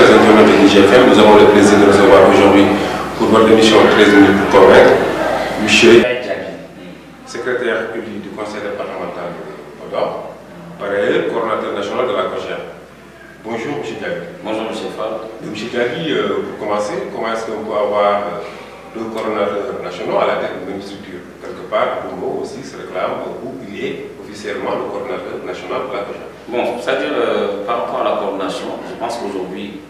chers internautes de IGFM, nous avons le plaisir de recevoir aujourd'hui pour votre émission 13 minutes pour convaincre, Monsieur secrétaire public du conseil départemental de Podor, par ailleurs coordonnateur national de la COJER. Bonjour M. Diaby. Bonjour M. Fall. M. Diaby, pour commencer, comment est-ce qu'on peut avoir deux coordonnateurs nationaux à la tête de même structure? Quelque part, le mot aussi se réclame où il est officiellement le coordonnateur national de la COJER. Bon, c'est-à-dire par rapport à la coordination, je pense qu'aujourd'hui,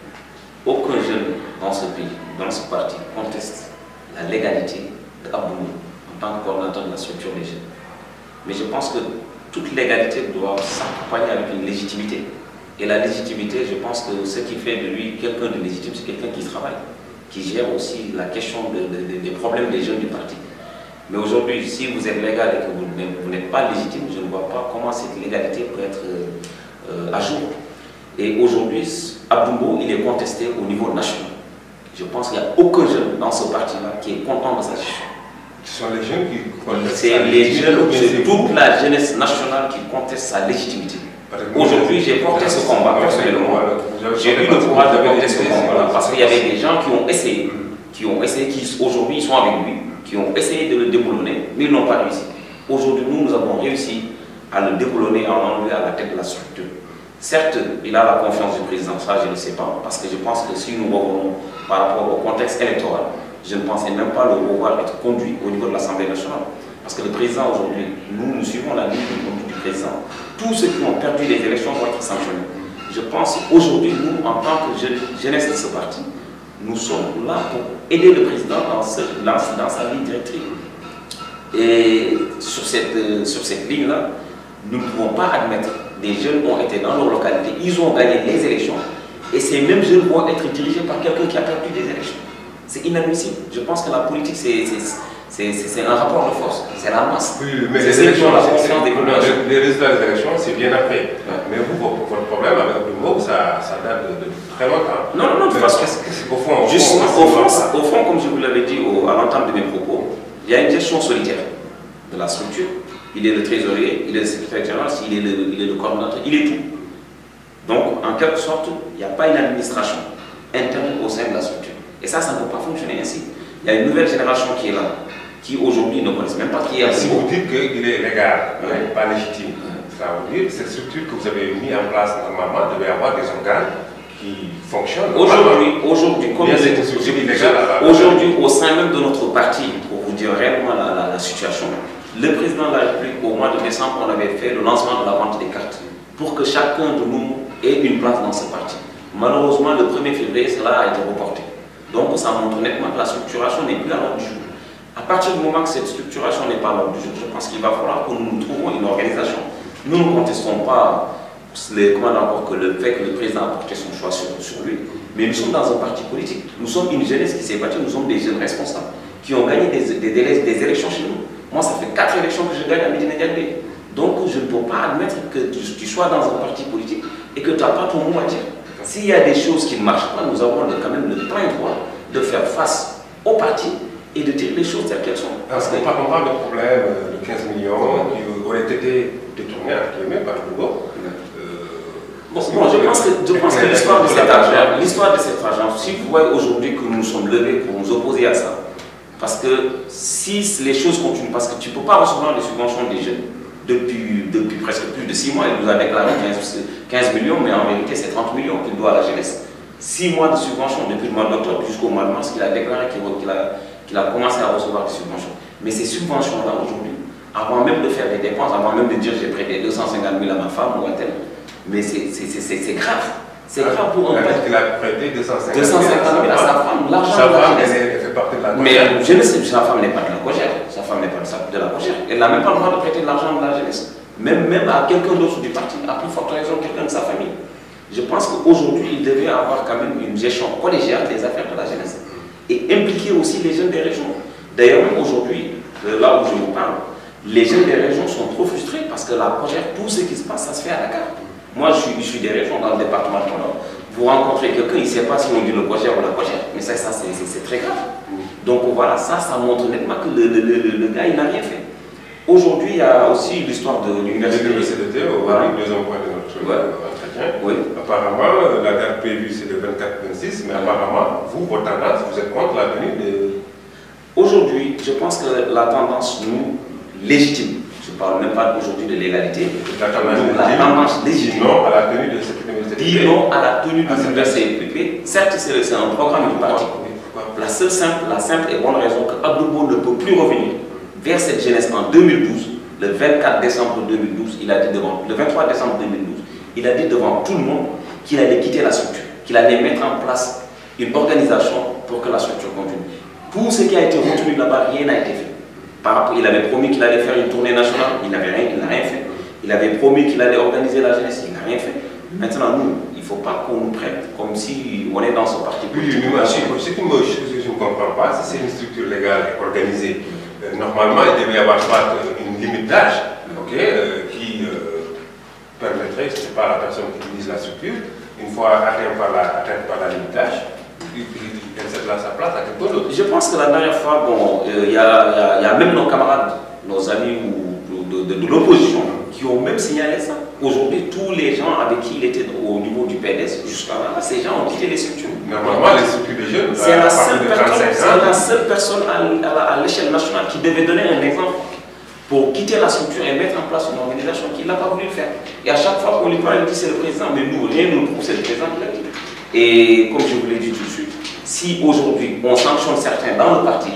aucun jeune dans ce pays, dans ce parti, conteste la légalité d'Abdoumou en tant que coordinateur de la structure des jeunes. Mais je pense que toute légalité doit s'accompagner avec une légitimité. Et la légitimité, je pense que ce qui fait de lui quelqu'un de légitime, c'est quelqu'un qui travaille, qui gère aussi la question des problèmes des jeunes du parti. Mais aujourd'hui, si vous êtes légal et que vous n'êtes pas légitime, je ne vois pas comment cette légalité peut être à jour. Et aujourd'hui, Abdoumou, il est contesté au niveau national. Je pense qu'il n'y a aucun jeune dans ce parti-là qui est content de sa gestion. Ce sont les jeunes qui contestent. C'est les jeunes, c'est toute la jeunesse nationale qui conteste sa légitimité. Aujourd'hui, j'ai porté ce combat personnellement. J'ai eu le courage de porter ce combat-là parce qu'il y avait des gens qui ont essayé, qui aujourd'hui sont avec lui, qui ont essayé de le déboulonner, mais ils n'ont pas réussi. Aujourd'hui, nous avons réussi à le déboulonner, à l'enlever à la tête de la structure. Certes, il a la confiance du président, ça je ne sais pas, parce que je pense que si nous revenons par rapport au contexte électoral, je ne pensais même pas le revoir être conduit au niveau de l'Assemblée nationale. Parce que le président aujourd'hui, nous suivons la ligne de conduite du président. Tous ceux qui ont perdu les élections vont être sanctionnés. Je pense qu'aujourd'hui, nous, en tant que jeunesse de ce parti, nous sommes là pour aider le président dans sa ligne directrice. Et sur cette ligne-là, nous ne pouvons pas admettre des jeunes ont été dans leur localité, ils ont gagné les élections, et ces mêmes jeunes vont être dirigés par quelqu'un qui a perdu des élections. C'est inadmissible. Je pense que la politique, c'est un rapport de force, c'est la masse. Oui, mais les élections, les résultats des élections, c'est bien après. Ouais. Mais vous, votre problème avec Abdoumou, ça date de très longtemps. Non, de toute façon, au fond, comme je vous l'avais dit à l'entame de mes propos, il y a une gestion solitaire de la structure. Il est le trésorier, il est le secrétaire général, il est le coordonnateur, il est tout. Donc, en quelque sorte, il n'y a pas une administration interne au sein de la structure. Et ça ne peut pas fonctionner ainsi. Il y a une nouvelle génération qui est là, qui aujourd'hui ne connaissent même pas qui est. Si vous dites qu'il est légal, pas légitime, ça veut dire que cette structure que vous avez mise en place normalement devait avoir des organes qui fonctionnent. Aujourd'hui, au sein même de notre parti, pour vous dire réellement la situation, le président de la République, au mois de décembre, on avait fait le lancement de la vente des cartes pour que chacun de nous ait une place dans ce parti. Malheureusement, le 1er février, cela a été reporté. Donc, ça montre nettement que la structuration n'est plus à l'ordre du jour. À partir du moment que cette structuration n'est pas à l'ordre du jour, je pense qu'il va falloir que nous trouvions une organisation. Nous ne contestons pas le fait que le président a porté son choix sur lui, mais nous sommes dans un parti politique. Nous sommes une jeunesse qui s'est battue, nous sommes des jeunes responsables qui ont gagné des élections chez nous. Moi, ça fait 4 élections que je gagne à Médina Diagbé. Donc, je ne peux pas admettre que tu sois dans un parti politique et que tu n'as pas ton mot à dire. S'il y a des choses qui ne marchent pas, nous avons quand même le plein droit de faire face au parti et de dire les choses telles qu'elles sont. Parce qu'on parle de problème de 15 millions qui auraient été détournés par le gouvernement. Je pense que l'histoire de cet argent, si vous voyez aujourd'hui que nous sommes levés pour nous opposer à ça, parce que si les choses continuent, parce que tu ne peux pas recevoir les subventions des jeunes depuis presque plus de 6 mois, il nous a déclaré 15 millions, mais en vérité c'est 30 millions qu'il doit à la jeunesse. 6 mois de subventions depuis le mois d'octobre jusqu'au mois de mars, qu'il a déclaré qu'il a commencé à recevoir des subventions. Mais ces subventions-là aujourd'hui, avant même de faire des dépenses, avant même de dire j'ai prêté 250 000 à ma femme ou à tel, mais c'est grave. C'est grave pour un père. Il a prêté 250 000 à sa femme. L'argent sa femme, elle fait partie de la COJER. Mais je ne sais, sa femme n'est pas de la COJER. Sa femme n'est pas de la COJER. Elle n'a même pas le droit de prêter de l'argent de la jeunesse. Même à quelqu'un d'autre du parti, à plus forte raison quelqu'un de sa famille. Je pense qu'aujourd'hui, il devait avoir quand même une gestion collégiale des affaires de la jeunesse. Et impliquer aussi les jeunes des régions. D'ailleurs, même aujourd'hui, là où je vous parle, les jeunes des régions sont trop frustrés parce que la COJER, tout ce qui se passe, ça se fait à Dakar. Moi, je suis des régions dans le département de Podor. Vous rencontrez quelqu'un, il ne sait pas si on dit le COJER ou la COJER. Mais ça c'est très grave. Donc voilà, ça montre nettement que le gars, il n'a rien fait. Aujourd'hui, il y a aussi l'histoire de l'université. L'université, voilà, deuxième point de notre entretien. Oui. Apparemment, la date prévue c'est le 24-26, mais apparemment, vous, votre tendance, vous êtes contre la tenue de... Aujourd'hui, je pense que la tendance nous légitime. Je ne parle même pas aujourd'hui de l'égalité. La tendance légitime. Non à la tenue de cette université. Dis non à la tenue de l'université privée. Certes, c'est un programme du parti. La simple et bonne raison que Abdoubo ne peut plus revenir vers cette jeunesse en 2012, le 24 décembre 2012, il a dit devant, le 23 décembre 2012, il a dit devant tout le monde qu'il allait quitter la structure, qu'il allait mettre en place une organisation pour que la structure continue. Tout ce qui a été retenu là-bas, rien n'a été fait. Par rapport, il avait promis qu'il allait faire une tournée nationale, il n'a rien fait. Il avait promis qu'il allait organiser la jeunesse, il n'a rien fait. Maintenant, nous, il ne faut pas qu'on nous prenne comme si on est dans ce parti politique. Oui, ce que je ne comprends pas, c'est une structure légale et organisée. Normalement, il devait y avoir soit une limite d'âge qui permettrait, ce n'est pas la personne qui utilise la structure, une fois atteinte par la limite d'âge, elle cède sa place à quelqu'un d'autre. Je pense que la dernière fois, bon, il y a même nos camarades, nos amis de l'opposition qui ont même signalé ça. Aujourd'hui, tous les gens avec qui il était au niveau du PDS, jusqu'à là, ces gens ont quitté les structures. Normalement, les structures des jeunes, c'est la seule personne à l'échelle nationale qui devait donner un exemple pour quitter la structure et mettre en place une organisation qui n'a pas voulu le faire. Et à chaque fois qu'on lui parle, il dit c'est le président, mais nous, rien ne nous prouve, c'est le président qui l'a dit. Et comme je vous l'ai dit tout de suite, si aujourd'hui on sanctionne certains dans le parti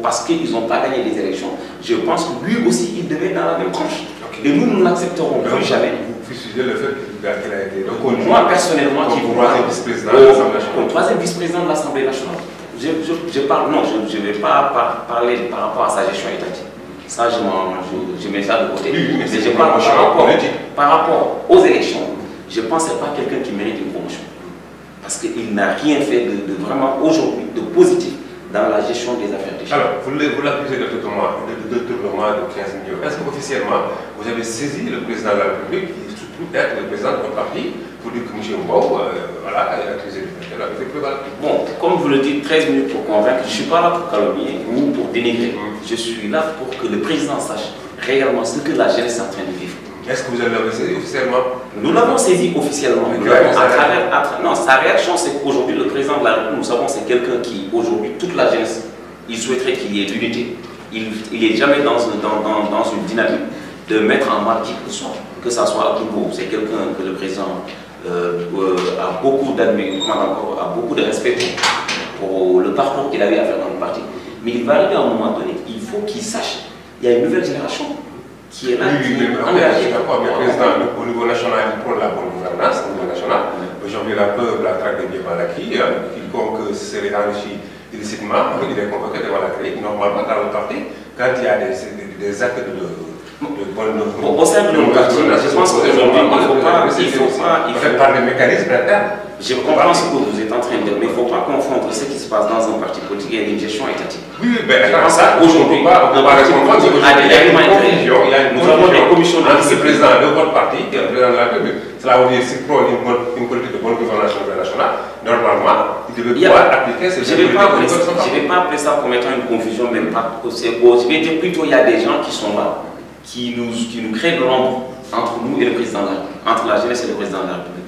parce qu'ils n'ont pas gagné les élections, je pense que lui aussi, il devait être dans la même tranche. Et nous, nous n'accepterons plus jamais. Vous fusillez le fait qu'il a été reconnu. Moi, personnellement, qui vous parle, au troisième vice-président de l'Assemblée nationale. Je parle, non, je ne vais pas parler par rapport à sa gestion étatique. Ça, je mets ça de côté. Mais je parle par rapport aux élections. Je ne pensais pas quelqu'un qui mérite une promotion. Parce qu'il n'a rien fait de vraiment aujourd'hui de positif dans la gestion des affaires d'échec. Alors, vous l'accusez de détournement de 15 millions. Est-ce qu'officiellement, vous avez saisi le président de la République, qui se trouve être le président de votre parti, pour dire que M. Mbao est accusé de faire avec des preuves? Bon, comme vous le dites, 13 minutes pour convaincre, je ne suis pas là pour calomnier ou pour dénigrer. Je suis là pour que le président sache réellement ce que la jeunesse est en train de vivre. Est-ce que vous l'avez saisi officiellement? Nous l'avons saisi officiellement. Non, sa réaction, c'est qu'aujourd'hui, le président de la République, nous savons, c'est quelqu'un qui, aujourd'hui, toute la jeunesse, il souhaiterait qu'il y ait l'unité. Il n'est jamais dans une dynamique de mettre en mal qui que ce soit. Que ça soit Abdoubo, c'est quelqu'un que le président a beaucoup de respect pour le parcours qu'il avait à faire dans le parti. Mais il va arriver à un moment donné, il faut qu'il sache, il y a une nouvelle génération qui est là, qui est engagée. D'accord, mais le président, au niveau national, il prend la bonne gouvernance au niveau national. Aujourd'hui, la preuve, la traque des biens mal acquis, quiconque serait enrichi illicitement, il est convoqué devant la CREI. Normalement, dans le parti, quand il y a des actes de bonne au sein de notre parti, je pense qu'aujourd'hui, il faut pas par des mécanismes internes. Je comprends ce que vous êtes en train de dire, mais il ne faut pas confondre ce qui se passe dans un parti politique et une gestion étatique. Oui, mais ça, aujourd'hui, on ne peut pas répondre à des règlements intérieurs. Nous avons des commissions de discipline. Le président de votre parti et le président de la République. Cela veut dire s'il prend une politique de bonne gouvernance nationale, normalement, il devait pouvoir appliquer ces Je ne vais pas appeler ça comme étant une confusion, même pas. Je vais dire plutôt qu'il y a des gens qui sont là, qui nous créent de l'ombre entre nous et le président de la République, entre la jeunesse et le président de la République.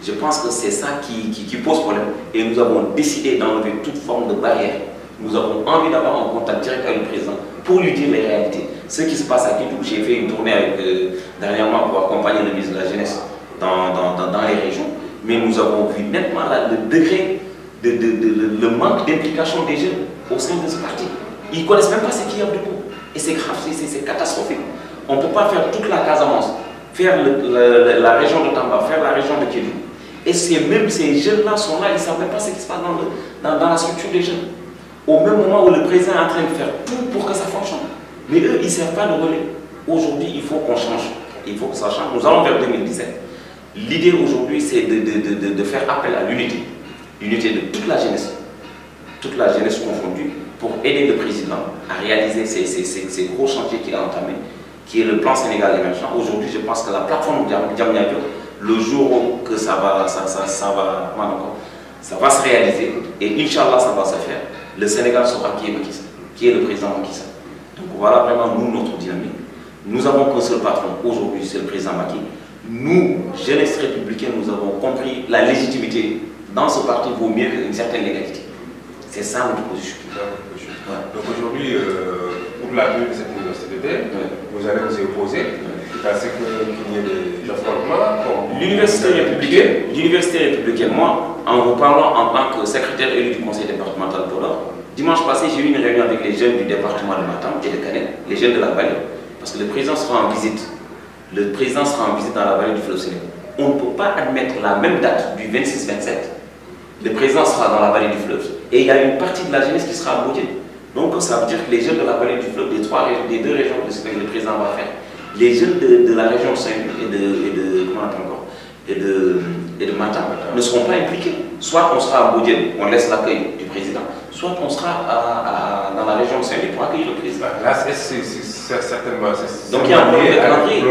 Je pense que c'est ça qui pose problème. Et nous avons décidé d'enlever toute forme de barrière. Nous avons envie d'avoir un contact direct avec le président pour lui dire les réalités. Ce qui se passe à Kédougou, j'ai fait une tournée dernièrement pour accompagner le ministre de la Jeunesse dans les régions. Mais nous avons vu nettement le degré, le manque d'implication des jeunes au sein de ce parti. Ils ne connaissent même pas ce qu'il y a debout. Et c'est grave, c'est catastrophique. On ne peut pas faire toute la Casamance, faire la région de Tamba, faire la région de Kédougou. Et même ces jeunes-là sont là, ils ne savent même pas ce qui se passe dans la structure des jeunes. Au même moment où le président est en train de faire tout pour que ça fonctionne. Mais eux, ils ne servent pas de relais. Aujourd'hui, il faut qu'on change. Il faut que ça change. Nous allons vers 2017. L'idée aujourd'hui, c'est de faire appel à l'unité. L'unité de toute la jeunesse confondue, pour aider le président à réaliser ces gros chantiers qu'il a entamés, qui est le plan Sénégal émergent. Aujourd'hui, je pense que la plateforme Diamniadio, le jour où ça va se réaliser, et Inch'Allah, ça va se faire, le Sénégal saura qui est le président Macky Sall. Donc voilà vraiment nous, notre dynamique. Nous avons qu'un seul patron aujourd'hui, c'est le président Macky. Nous, jeunesse républicaine, nous avons compris la légitimité dans ce parti vaut mieux qu'une certaine légalité. C'est ça notre position. Ouais. Donc aujourd'hui, pour la tenue de cette université, vous allez vous y opposer. Parce qu'il y ait des affrontements. L'université républicaine, moi, en vous parlant en tant que secrétaire élu du conseil départemental de Podor, dimanche passé, j'ai eu une réunion avec les jeunes du département de Matam et de Canet, les jeunes de la vallée, parce que le président sera en visite. Le président sera en visite dans la vallée du fleuve Sénégal. On ne peut pas admettre la même date du 26-27. Le président sera dans la vallée du fleuve. Et il y a une partie de la jeunesse qui sera à Bodjen. Donc ça veut dire que les jeunes de la vallée du fleuve, des deux régions de ce que le président va faire, les jeunes de la région Saint-Louis et de Matam ne seront pas impliqués. Soit on sera à Bodjen, on laisse l'accueil du président, soit on sera dans la région de Saint-Louis pour accueillir le président. Là, c'est certainement... Donc il y a un problème de calendrier.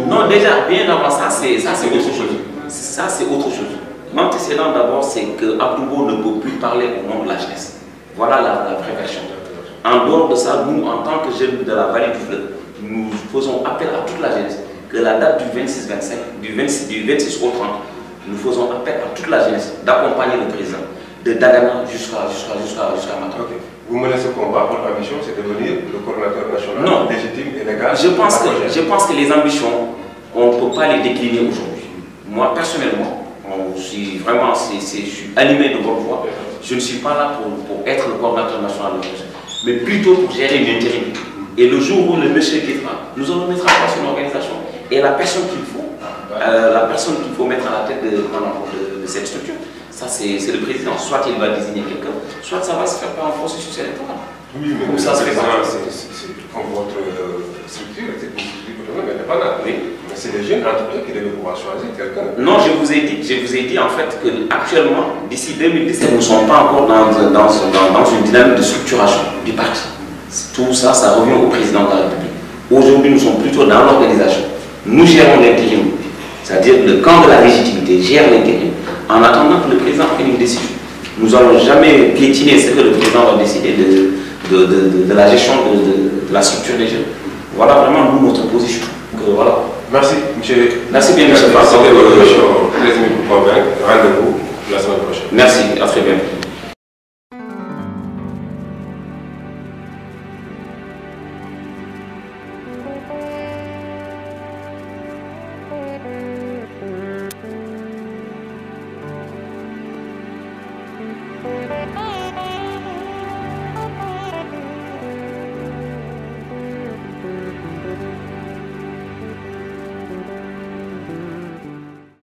Non, déjà, bien avant ça, c'est autre chose. Ça, c'est autre chose. L'antécédent d'abord, c'est que Abdoubo ne peut plus parler au nom de la jeunesse. Voilà la vraie version. En dehors de ça, nous, en tant que jeunes de la vallée du fleuve, nous faisons appel à toute la jeunesse. Que la date du 26-25, du 26 au 30, nous faisons appel à toute la jeunesse d'accompagner le président, de Dagana jusqu'à Matam. Okay. Vous menez ce combat, votre ambition, c'est de devenir le coordinateur national légitime et légal. Je pense que les ambitions, on ne peut pas les décliner aujourd'hui. Moi, personnellement, je suis animé de bonne foi. Je ne suis pas là pour être le coordinateur national de la projet, mais plutôt pour gérer une intérim. Et le jour où le monsieur quittera, nous allons mettre en place une organisation. Et la personne qu'il faut mettre à la tête de cette structure, ça c'est le président. Soit il va désigner quelqu'un, soit ça va se faire par un processus électoral. Oui, mais comme ça se fait pas. C'est comme votre structure, c'est une structure indépendante. Oui. Mais c'est les jeunes entre eux qui devaient pouvoir choisir quelqu'un. Non, je vous ai dit en fait que actuellement, d'ici 2017, nous ne sommes pas encore dans une dynamique de structuration du parti. Tout ça, ça revient au président de la République. Aujourd'hui, nous sommes plutôt dans l'organisation. Nous gérons l'intérim, c'est-à-dire le camp de la légitimité gère l'intérim en attendant que le président prenne une décision. Nous n'allons jamais piétiner ce que le président va décider de la gestion de la structure des jeunes. Voilà vraiment nous, notre position. Donc, voilà. Merci, monsieur. Merci bien, monsieur. C'était votre question. 13 minutes pour convaincre. Rendez-vous la semaine prochaine. Merci, à très bien.